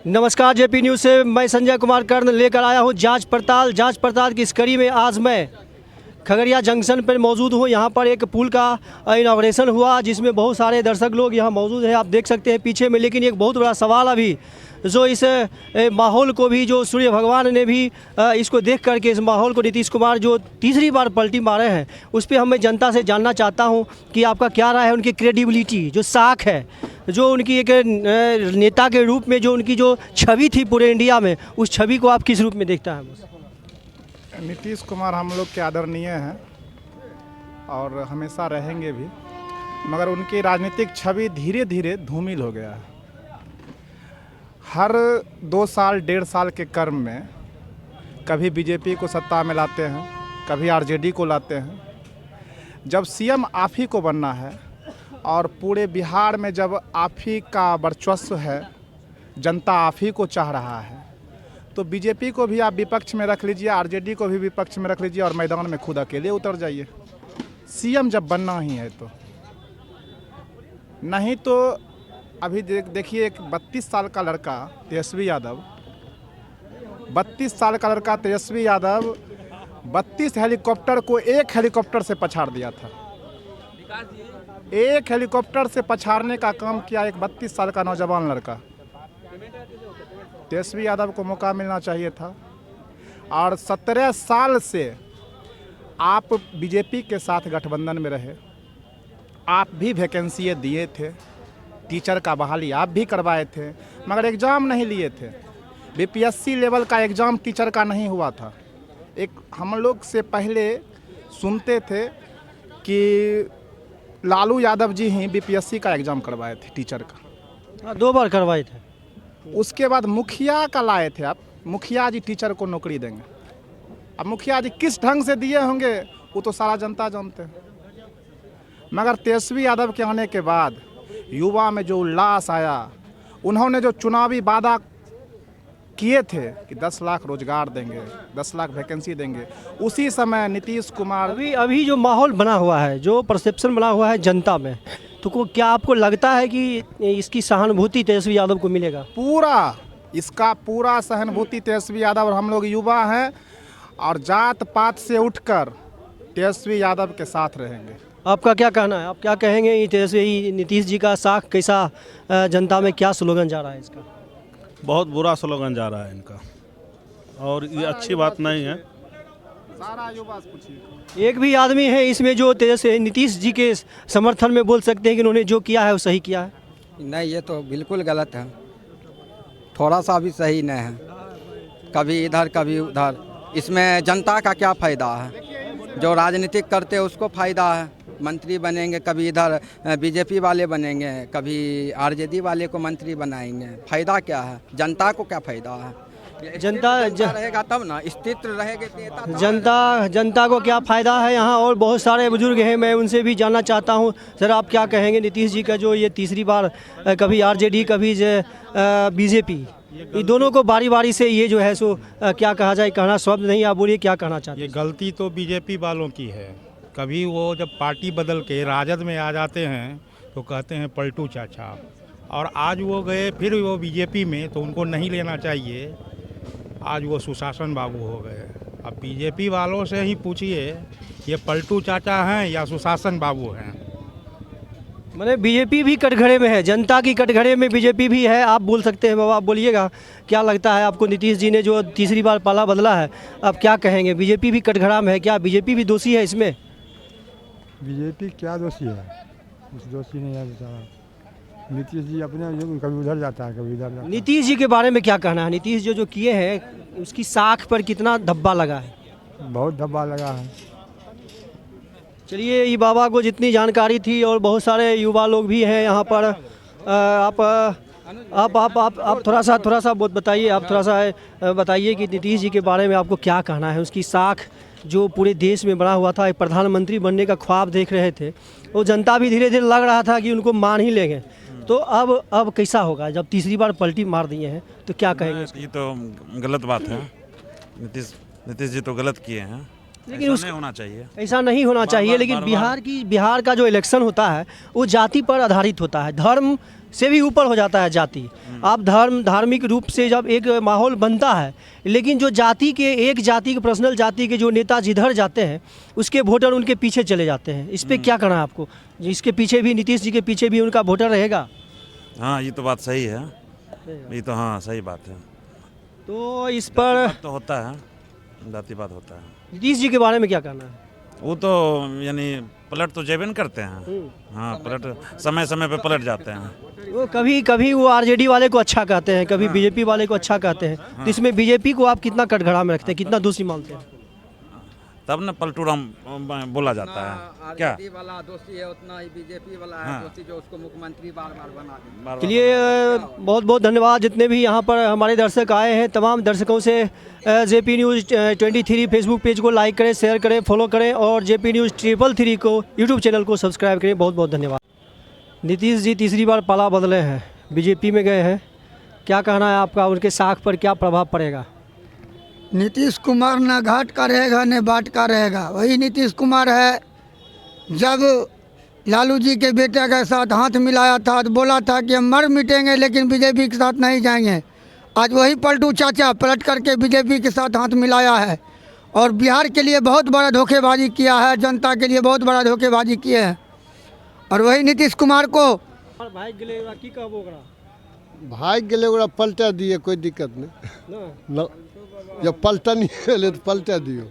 नमस्कार, JP news से मैं संजय कुमार कर्ण लेकर आया हूँ जांच पड़ताल की इस कड़ी में आज मैं खगड़िया जंक्शन पर मौजूद हूँ। यहाँ पर एक पुल का इनॉग्रेशन हुआ जिसमें बहुत सारे दर्शक लोग यहाँ मौजूद हैं, आप देख सकते हैं पीछे में। लेकिन एक बहुत बड़ा सवाल अभी जो इस माहौल को भी, जो सूर्य भगवान ने भी इसको देख करके इस माहौल को नीतीश कुमार जो तीसरी बार पलटी मारे हैं, उस पर मैं जनता से जानना चाहता हूँ कि आपका क्या राय है। उनकी क्रेडिबिलिटी जो साख है, जो उनकी एक नेता के रूप में जो उनकी जो छवि थी पूरे इंडिया में, उस छवि को आप किस रूप में देखता है? नीतीश कुमार हम लोग के आदरणीय हैं और हमेशा रहेंगे भी, मगर उनकी राजनीतिक छवि धीरे धीरे धूमिल हो गया है। हर 2 साल 1.5 साल के क्रम में कभी बीजेपी को सत्ता में लाते हैं, कभी आरजेडी को लाते हैं। जब सीएम आप ही को बनना है और पूरे बिहार में जब आप ही का वर्चस्व है, जनता आप ही को चाह रहा है, तो बीजेपी को भी आप विपक्ष में रख लीजिए, आरजेडी को भी विपक्ष में रख लीजिए और मैदान में खुद अकेले उतर जाइए। सीएम जब बनना ही है तो, नहीं तो अभी देखिए एक 32 साल का लड़का तेजस्वी यादव, 32 साल का लड़का तेजस्वी यादव 32 हेलीकॉप्टर को एक हेलीकॉप्टर से पछाड़ दिया था। एक हेलीकॉप्टर से पछाड़ने का काम किया एक 32 साल का नौजवान लड़का। तेजस्वी यादव को मौका मिलना चाहिए था। और 17 साल से आप बीजेपी के साथ गठबंधन में रहे, आप भी वैकेंसी दिए थे, टीचर का बहाली आप भी करवाए थे, मगर एग्ज़ाम नहीं लिए थे। बीपीएससी लेवल का एग्ज़ाम टीचर का नहीं हुआ था। एक हम लोग से पहले सुनते थे कि लालू यादव जी ही बीपीएससी का एग्ज़ाम करवाए थे टीचर का। 2 बार करवाए थे। उसके बाद मुखिया का लाए थे आप, मुखिया जी टीचर को नौकरी देंगे। अब मुखिया जी किस ढंग से दिए होंगे वो तो सारा जनता जानते हैं। मगर तेजस्वी यादव के आने के बाद युवा में जो उल्लास आया, उन्होंने जो चुनावी वादा किए थे कि 10 लाख रोजगार देंगे, 10 लाख वैकेंसी देंगे, उसी समय नीतीश कुमार अभी जो माहौल बना हुआ है, जो परसेप्शन बना हुआ है जनता में, तो क्या आपको लगता है कि इसकी सहानुभूति तेजस्वी यादव को मिलेगा? इसका पूरा सहानुभूति तेजस्वी यादव, और हम लोग युवा हैं और जात पात से उठकर तेजस्वी यादव के साथ रहेंगे। आपका क्या कहना है? आप क्या कहेंगे ये तेजस्वी नीतीश जी का साख कैसा, जनता में क्या स्लोगन जा रहा है इसका? बहुत बुरा स्लोगन जा रहा है इनका और ये अच्छी बात नहीं है। सारा युवा पूछिए, एक भी आदमी है इसमें जो तेजस्वी नीतीश जी के समर्थन में बोल सकते हैं कि उन्होंने जो किया है वो सही किया है? नहीं, ये तो बिल्कुल गलत है, थोड़ा सा भी सही नहीं है। कभी इधर कभी उधर, इसमें जनता का क्या फ़ायदा है? जो राजनीतिक करते हैं उसको फ़ायदा है, मंत्री बनेंगे, कभी इधर बीजेपी वाले बनेंगे, कभी आरजेडी वाले को मंत्री बनाएंगे। फ़ायदा क्या है? जनता को क्या फ़ायदा है? जनता रहेगा तब ना, स्थिर रहेगा जनता को क्या फ़ायदा है? यहाँ और बहुत सारे बुजुर्ग हैं, मैं उनसे भी जानना चाहता हूँ। सर, आप क्या कहेंगे नीतीश जी का जो ये तीसरी बार, कभी आरजेडी कभी बीजेपी, ये दोनों को बारी बारी से ये जो है सो क्या कहा जाए, कहना शब्द नहीं, आप बोलिए क्या कहना चाहते हैं? ये गलती तो बीजेपी वालों की है। कभी वो जब पार्टी बदल के राजद में आ जाते हैं तो कहते हैं पलटू चाचा, और आज वो गए फिर वो बीजेपी में, तो उनको नहीं लेना चाहिए। आज वो सुशासन बाबू हो गए। अब बीजेपी वालों से ही पूछिए ये पलटू चाचा हैं या सुशासन बाबू हैं। मैंने बीजेपी भी कटघरे में है, जनता की कटघरे में बीजेपी भी है। आप बोल सकते हैं बाबा, आप बोलिएगा क्या लगता है आपको? नीतीश जी ने जो तीसरी बार पाला बदला है, आप क्या कहेंगे? बीजेपी भी कटघरा में है, क्या बीजेपी भी दोषी है इसमें? बीजेपी क्या दोषी है? कुछ दोषी नहीं है बेचारा। नीतीश जी अपने कभी उधर जाता है, कभी इधर जाता है। नीतीश जी के बारे में क्या कहना है? नीतीश जो किए हैं उसकी साख पर कितना धब्बा लगा है? बहुत धब्बा लगा है। चलिए, ये बाबा को जितनी जानकारी थी, और बहुत सारे युवा लोग भी हैं यहाँ पर। आप थोड़ा सा बताइए, आप थोड़ा सा बताइए कि नीतीश जी के बारे में आपको क्या कहना है? उसकी साख जो पूरे देश में बना हुआ था, एक प्रधानमंत्री बनने का ख्वाब देख रहे थे, वो जनता भी धीरे धीरे लग रहा था कि उनको मान ही लेंगे, तो अब कैसा होगा जब तीसरी बार पलटी मार दिए हैं, तो क्या कहेंगे? ये तो गलत बात है। नीतीश जी तो गलत किए हैं। लेकिन ऐसा नहीं होना चाहिए। ऐसा नहीं होना चाहिए, लेकिन बिहार का जो इलेक्शन होता है वो जाति पर आधारित होता है, धर्म से भी ऊपर हो जाता है जाति। आप धार्मिक रूप से जब एक माहौल बनता है, लेकिन जो जाति के पर्सनल जाति के जो नेता जिधर जाते हैं उसके वोटर उनके पीछे चले जाते हैं। इस पर क्या कहना है आपको? इसके पीछे भी, नीतीश जी के पीछे भी उनका वोटर रहेगा? हाँ, ये तो बात सही है, ये तो हाँ सही बात है। तो इस पर बात तो होता है, जातिवाद होता है। नीतीश जी के बारे में क्या कहना है? वो तो यानी पलट तो जेबन करते हैं। हाँ, पलट समय समय पे पलट जाते हैं। वो कभी वो आरजेडी वाले को अच्छा कहते हैं, कभी बीजेपी वाले को अच्छा कहते हैं। तो इसमें बीजेपी को आप कितना कटघरा में रखते हैं, कितना दोषी मानते हैं? तब न पलटूराम बोला जाता है। क्या आरजेडी वाला दोषी है उतना ही बीजेपी वाला है दोषी, जो उसको मुख्यमंत्री बार बार बना दे। चलिए, बहुत बहुत धन्यवाद जितने भी यहाँ पर हमारे दर्शक आए हैं। तमाम दर्शकों से जेपी न्यूज़ 23 फेसबुक पेज को लाइक करें, शेयर करें, फॉलो करें और जेपी न्यूज़ 333 को यूट्यूब चैनल को सब्सक्राइब करें। बहुत बहुत धन्यवाद। नीतीश जी तीसरी बार पाला बदले हैं, बीजेपी में गए हैं, क्या कहना है आपका? उनके साख पर क्या प्रभाव पड़ेगा? नीतीश कुमार न घाट का रहेगा न बाट का रहेगा। वही नीतीश कुमार है, जब लालू जी के बेटे के साथ हाथ मिलाया था तो बोला था कि हम मर मिटेंगे लेकिन बीजेपी के साथ नहीं जाएंगे। आज वही पलटू चाचा पलट करके बीजेपी के साथ हाथ मिलाया है और बिहार के लिए बहुत बड़ा धोखेबाजी किया है, जनता के लिए बहुत बड़ा धोखेबाजी किए हैं। और वही नीतीश कुमार को भाग गेले ओकरा पलटा दिए, कोई दिक्कत नहीं न, जब पलटा नहीं तो पलटा दियो।